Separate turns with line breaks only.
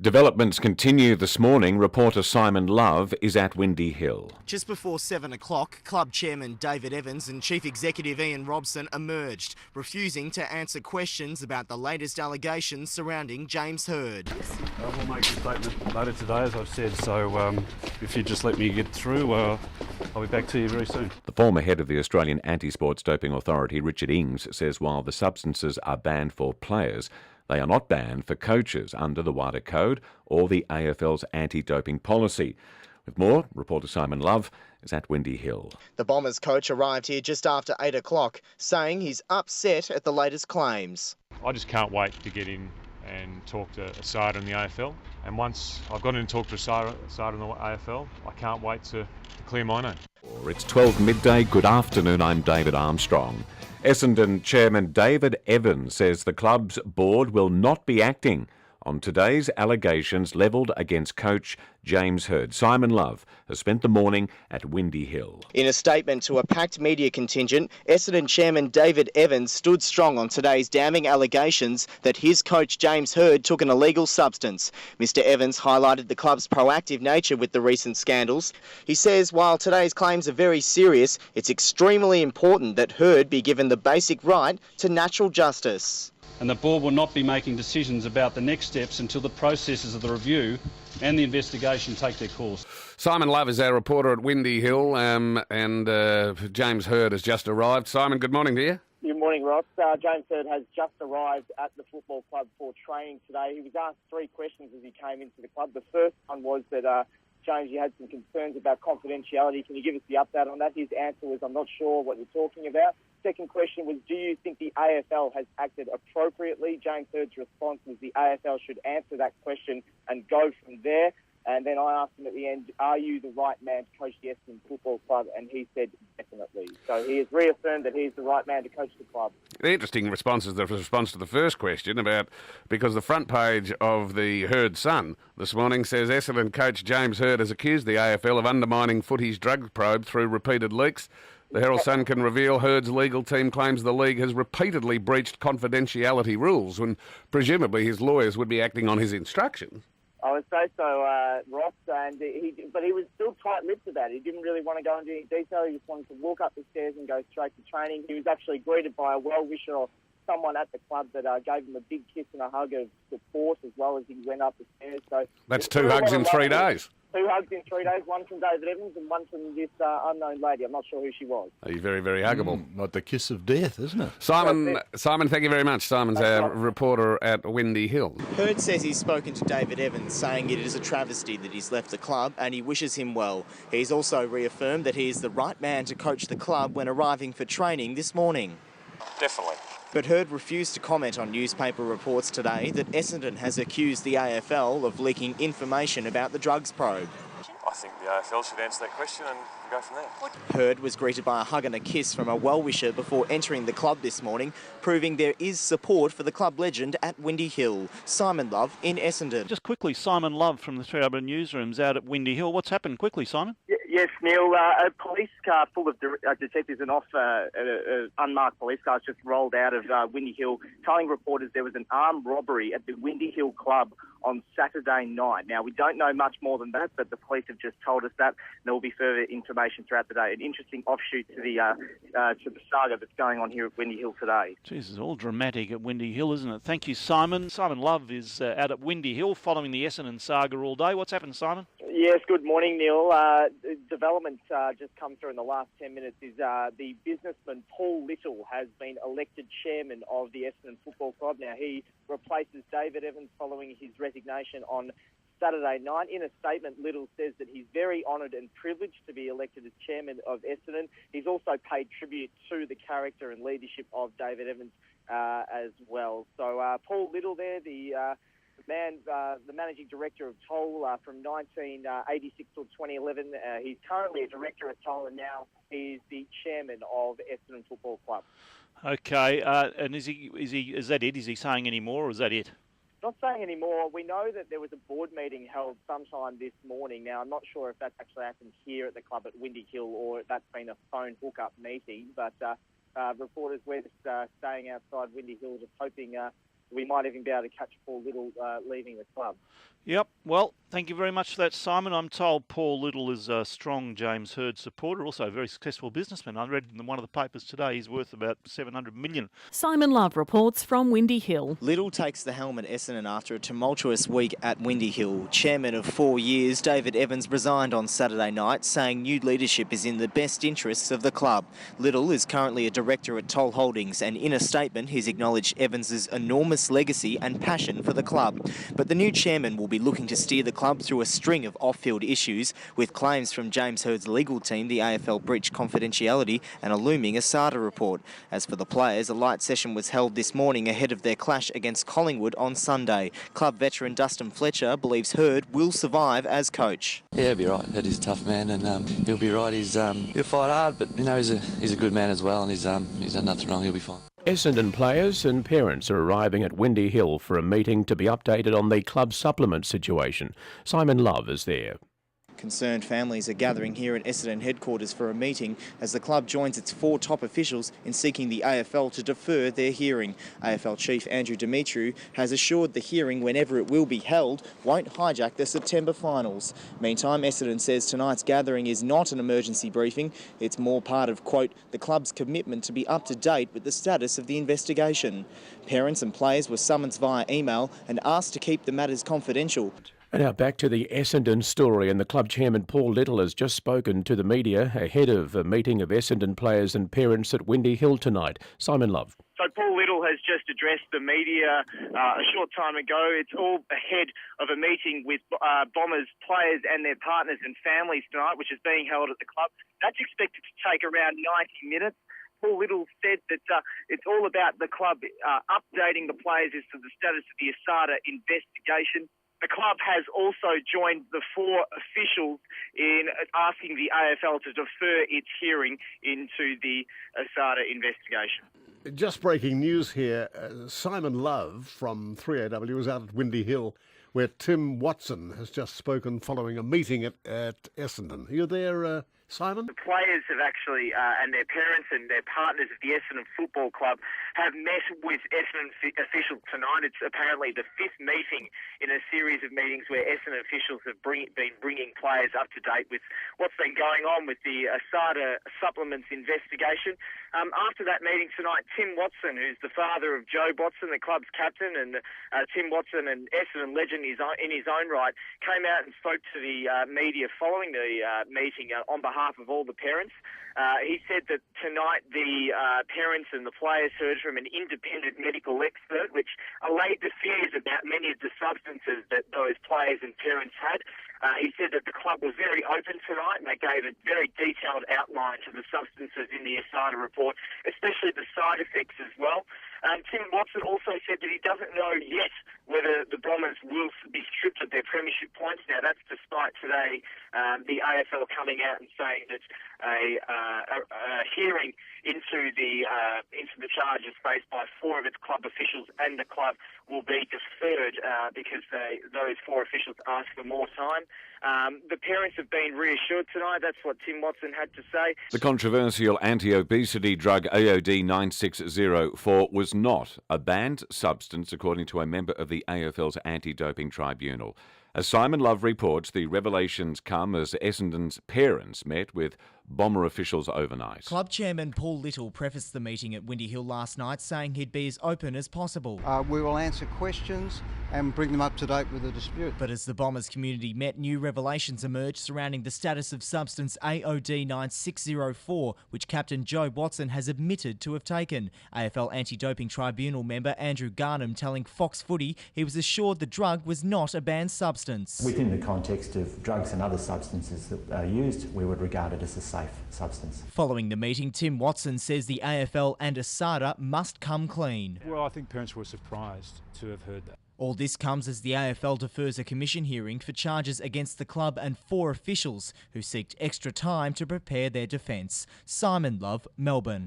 Developments continue this morning. Reporter Simon Love is at Windy Hill.
Just before 7 o'clock, club chairman David Evans and chief executive Ian Robson emerged, refusing to answer questions about the latest allegations surrounding James Hird.
We'll make a statement later today, as I've said, so if you just let me get through, I'll be back to you very soon.
The former head of the Australian Anti-Sports Doping Authority, Richard Ings, says while the substances are banned for players, they are not banned for coaches under the WADA Code or the AFL's anti-doping policy. With more, reporter Simon Love is at Windy Hill.
The Bombers coach arrived here just after 8 o'clock, saying he's upset at the latest claims.
I just can't wait to get in and talk to a side in the AFL. And once I've got in and talked to a side in the AFL, I can't wait to clear my name.
It's 12 midday. Good afternoon, I'm David Armstrong. Essendon chairman David Evans says the club's board will not be acting on today's allegations levelled against coach James Hird. Simon Love has spent the morning at Windy Hill.
In a statement to a packed media contingent, Essendon chairman David Evans stood strong on today's damning allegations that his coach James Hird took an illegal substance. Mr Evans highlighted the club's proactive nature with the recent scandals. He says while today's claims are very serious, it's extremely important that Hird be given the basic right to natural justice.
And the board will not be making decisions about the next steps until the processes of the review and the investigation take their course.
Simon Love is our reporter at Windy Hill, and James Hird has just arrived. Simon, good morning to you.
Good morning, Ross. James Hird has just arrived at the football club for training today. He was asked three questions as he came into the club. The first one was that, James, you had some concerns about confidentiality. Can you give us the update on that? His answer was, I'm not sure what you're talking about. Second question was, do you think the AFL has acted appropriately? James Hird's response was the AFL should answer that question and go from there. And then I asked him at the end, are you the right man to coach the Essendon Football Club? And he said definitely. So he has reaffirmed that he's the right man to coach the club.
The interesting response is the response to the first question because the front page of the Hird Sun this morning says Essendon coach James Hird has accused the AFL of undermining footy's drug probe through repeated leaks. The Herald Sun can reveal Hird's legal team claims the league has repeatedly breached confidentiality rules when presumably his lawyers would be acting on his instructions.
I would say so, Ross, but he was still tight-lipped about it. He didn't really want to go into any detail. He just wanted to walk up the stairs and go straight to training. He was actually greeted by a well-wisher or someone at the club that gave him a big kiss and a hug of support as well as he went up the stairs. So
that's two hugs in 3 days.
2 hugs in 3 days, one from David Evans and one from this unknown lady. I'm not sure who she was.
Are you very, very huggable?
Like the kiss of death, isn't it?
Simon, thank you very much. Simon's our reporter at Windy Hill.
Hird says he's spoken to David Evans, saying it is a travesty that he's left the club and he wishes him well. He's also reaffirmed that he is the right man to coach the club when arriving for training this morning.
Definitely.
But Hird refused to comment on newspaper reports today that Essendon has accused the AFL of leaking information about the drugs probe.
I think the AFL should answer that question and go from there.
Hird was greeted by a hug and a kiss from a well-wisher before entering the club this morning, proving there is support for the club legend at Windy Hill. Simon Love in Essendon.
Just quickly, Simon Love from the 3 Urban Newsrooms out at Windy Hill. What's happened? Quickly, Simon.
Yes, Neil. A police car full of detectives and unmarked police cars just rolled out of Windy Hill, telling reporters there was an armed robbery at the Windy Hill club on Saturday night. Now, we don't know much more than that, but the police have just told us that. There will be further information throughout the day. An interesting offshoot to the saga that's going on here at Windy Hill today.
Jeez, it's all dramatic at Windy Hill, isn't it? Thank you, Simon. Simon Love is out at Windy Hill following the Essendon saga all day. What's happened, Simon?
Yes, good morning, Neil. Development just come through in the last 10 minutes is the businessman Paul Little has been elected chairman of the Essendon Football Club. Now, he replaces David Evans following his resignation on Saturday night. In a statement, Little says that he's very honoured and privileged to be elected as chairman of Essendon. He's also paid tribute to the character and leadership of David Evans as well. So Paul Little there, the managing director of Toll from 1986 till 2011. He's currently a director at Toll, and now he's the chairman of Essendon Football Club.
Okay, and is that it? Is he saying any more, or is that it?
Not saying any more. We know that there was a board meeting held sometime this morning. Now, I'm not sure if that's actually happened here at the club at Windy Hill or if that's been a phone hookup meeting, but reporters were just staying outside Windy Hill, just hoping we might even be able to catch Paul Little leaving the club.
Yep. Well, thank you very much for that, Simon. I'm told Paul Little is a strong James Hird supporter, also a very successful businessman. I read in one of the papers today he's worth about $700 million.
Simon Love reports from Windy Hill.
Little takes the helm at Essendon after a tumultuous week at Windy Hill. Chairman of 4 years, David Evans resigned on Saturday night, saying new leadership is in the best interests of the club. Little is currently a director at Toll Holdings, and in a statement he's acknowledged Evans's enormous legacy and passion for the club. But the new chairman will be looking to steer the club through a string of off-field issues, with claims from James Hird's legal team the AFL breached confidentiality and a looming ASADA report. As for the players, a light session was held this morning ahead of their clash against Collingwood on Sunday. Club veteran Dustin Fletcher believes Hird will survive as coach.
Yeah, he'll be right. He's a tough man, and he'll be right. He'll fight hard, but you know he's a good man as well, and he's done nothing wrong. He'll be fine.
Essendon players and parents are arriving at Windy Hill for a meeting to be updated on the club supplement situation. Simon Love is there.
Concerned families are gathering here at Essendon headquarters for a meeting as the club joins its 4 top officials in seeking the AFL to defer their hearing. AFL Chief Andrew Demetriou has assured the hearing, whenever it will be held, won't hijack the September finals. Meantime, Essendon says tonight's gathering is not an emergency briefing. It's more part of, quote, the club's commitment to be up to date with the status of the investigation. Parents and players were summoned via email and asked to keep the matters confidential.
And now back to the Essendon story, and the club chairman Paul Little has just spoken to the media ahead of a meeting of Essendon players and parents at Windy Hill tonight. Simon Love.
So Paul Little has just addressed the media a short time ago. It's all ahead of a meeting with Bombers players and their partners and families tonight, which is being held at the club. That's expected to take around 90 minutes. Paul Little said that it's all about the club updating the players as to the status of the ASADA investigation. The club has also joined the 4 officials in asking the AFL to defer its hearing into the ASADA investigation.
Just breaking news here. Simon Love from 3AW is out at Windy Hill, where Tim Watson has just spoken following a meeting at Essendon. Are you there, Simon?
The players have actually, and their parents and their partners of the Essendon Football Club have met with Essendon officials tonight. It's apparently the 5th meeting in a series of meetings where Essendon officials have been bringing players up to date with what's been going on with the ASADA Suppliments investigation. After that meeting tonight, Tim Watson, who's the father of Joe Watson, the club's captain, and Tim Watson, an Essendon legend in his own right, came out and spoke to the media following the meeting on behalf of all the parents. He said that tonight the parents and the players heard from an independent medical expert, which allayed the fears about many of the substances that those players and parents had. He said that the club was very open tonight, and they gave a very detailed outline to the substances in the ASADA report, especially the side effects as well. Tim Watson also said that he doesn't know yet whether the Bombers will be stripped of their premiership points. Now, that's despite today the AFL coming out and saying that a hearing into the charges faced by 4 of its club officials and the club will be deferred because those 4 officials asked for more time. The parents have been reassured tonight. That's what Tim Watson had to say.
The controversial anti-obesity drug AOD 9604 was not a banned substance, according to a member of the AFL's anti-doping tribunal. As Simon Love reports, the revelations come as Essendon's parents met with Bomber officials overnight.
Club chairman Paul Little prefaced the meeting at Windy Hill last night, saying he'd be as open as possible.
We will answer questions and bring them up to date with the dispute.
But as the Bombers community met, new revelations emerged surrounding the status of substance AOD 9604, which Captain Joe Watson has admitted to have taken. AFL Anti-Doping Tribunal member Andrew Garnham telling Fox Footy he was assured the drug was not a banned substance.
Within the context of drugs and other substances that are used, we would regard it as a safe substance.
Following the meeting, Tim Watson says the AFL and ASADA must come clean.
Well, I think parents were surprised to have heard that.
All this comes as the AFL defers a commission hearing for charges against the club and 4 officials who seeked extra time to prepare their defence. Simon Love, Melbourne.